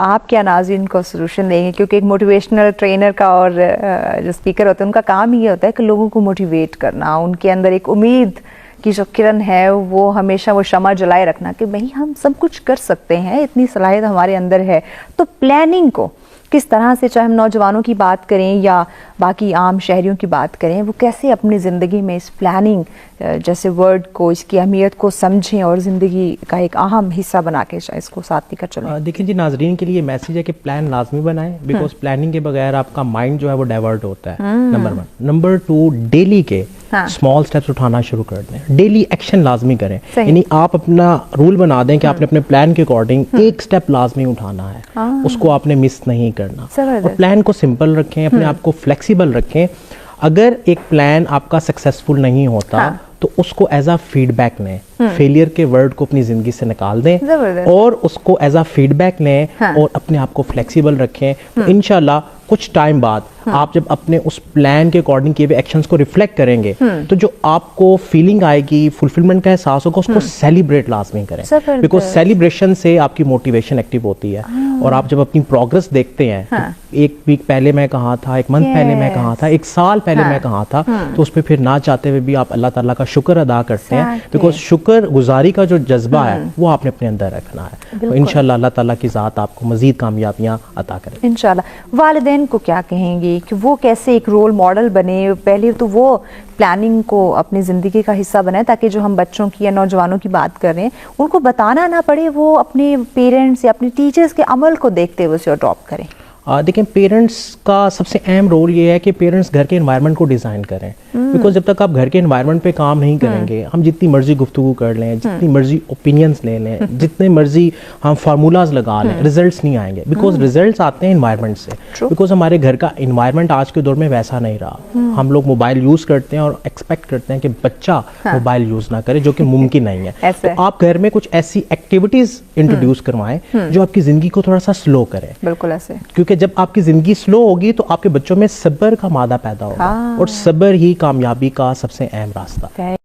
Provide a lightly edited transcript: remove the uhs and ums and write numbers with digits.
आप क्या नाज़रीन को सोल्यूशन देंगे, क्योंकि एक मोटिवेशनल ट्रेनर का और जो स्पीकर होते हैं उनका काम ही ये होता है कि लोगों को मोटिवेट करना, उनके अंदर एक उम्मीद की जो किरण है वो हमेशा वो शमा जलाए रखना कि भाई हम सब कुछ कर सकते हैं, इतनी सलाहियत हमारे अंदर है। तो प्लानिंग को किस तरह से, चाहे हम नौजवानों की बात करें या बाकी आम शहरियों की बात करें, वो कैसे अपनी ज़िंदगी में इस प्लानिंग जैसे वर्ड को, इसकी अहमियत को समझें और ज़िंदगी का एक अहम हिस्सा बना के इसको साथ लेकर चलें। देखिए जी, नाजरीन के लिए मैसेज है कि प्लान लाजमी बनाएं, बिकॉज प्लानिंग के बगैर आपका माइंड जो है वो डाइवर्ट होता है। नंबर 1। नंबर 2, डेली के स्मॉल स्टेप्स उठाना शुरू कर दें, डेली एक्शन लाजमी करें। यानी आप अपना रूल बना दें कि आपने अपने प्लान के अकॉर्डिंग एक स्टेप लाजमी उठाना है, उसको आपने मिस नहीं करना। और प्लान को सिंपल रखें, अपने आप को फ्लेक्सिबल रखें। अगर एक प्लान आपका सक्सेसफुल नहीं होता तो उसको एज अ फीडबैक लें, फेलियर के वर्ड को अपनी जिंदगी से निकाल दें और उसको एज अ फीडबैक लें और अपने आप को फ्लेक्सिबल रखें। तो इंशाल्लाह कुछ टाइम बाद आप जब अपने उस प्लान के अकॉर्डिंग किए हुए एक्शंस को रिफ्लेक्ट करेंगे तो जो आपको फीलिंग आएगी, फुलफिलमेंट का एहसास होगा, उसको सेलिब्रेट लाजमी करें, बिकॉज सेलिब्रेशन से आपकी मोटिवेशन एक्टिव होती है। और आप जब अपनी प्रोग्रेस देखते हैं तो एक वीक पहले मैं कहाँ था, एक मंथ पहले मैं कहाँ था, एक साल पहले मैं कहाँ था, तो उस पर फिर ना चाहते हुए भी आप अल्लाह ताला का शुक्र अदा करते हैं, बिकॉज शुक्र गुजारी का जो जज्बा है वो आपने अपने अंदर रखना है। तो इंशाल्लाह अल्लाह ताला की ज़ात आपको मजीद कामयाबियाँ अता करे इंशाल्लाह। वालिदैन को क्या कहेंगे कि वो कैसे एक रोल मॉडल बने? पहले तो वो प्लानिंग को अपनी ज़िंदगी का हिस्सा बनाए ताकि जो हम बच्चों की या नौजवानों की बात कर रहे हैं उनको बताना ना पड़े, वो अपने पेरेंट्स या अपने टीचर्स के अमल को देखते हुए उसे अडॉप्ट करें। देखें, पेरेंट्स का सबसे अहम रोल ये है कि पेरेंट्स घर के एनवायरनमेंट को डिज़ाइन करें, बिकॉज जब तक आप घर के एनवायरनमेंट पे काम नहीं करेंगे, हम जितनी मर्जी गुफ्तगू कर लें, जितनी मर्जी ओपिनियंस ले लें, जितने मर्जी हम फार्मूलाज लगा लें, रिजल्ट्स नहीं आएंगे, बिकॉज रिजल्ट्स आते हैं एनवायरनमेंट से। बिकॉज हमारे घर का एनवायरनमेंट आज के दौर में वैसा नहीं रहा। हम लोग मोबाइल यूज़ करते हैं और एक्सपेक्ट करते हैं कि बच्चा मोबाइल यूज़ ना करे, जो कि मुमकिन नहीं है। तो आप घर में कुछ ऐसी एक्टिविटीज़ इंट्रोड्यूस करवाएं जो आपकी ज़िंदगी को थोड़ा सा स्लो करें। बिल्कुल ऐसे, क्योंकि जब आपकी ज़िंदगी स्लो होगी तो आपके बच्चों में सब्र का मादा पैदा होगा और सब्र ही कामयाबी का सबसे अहम रास्ता है।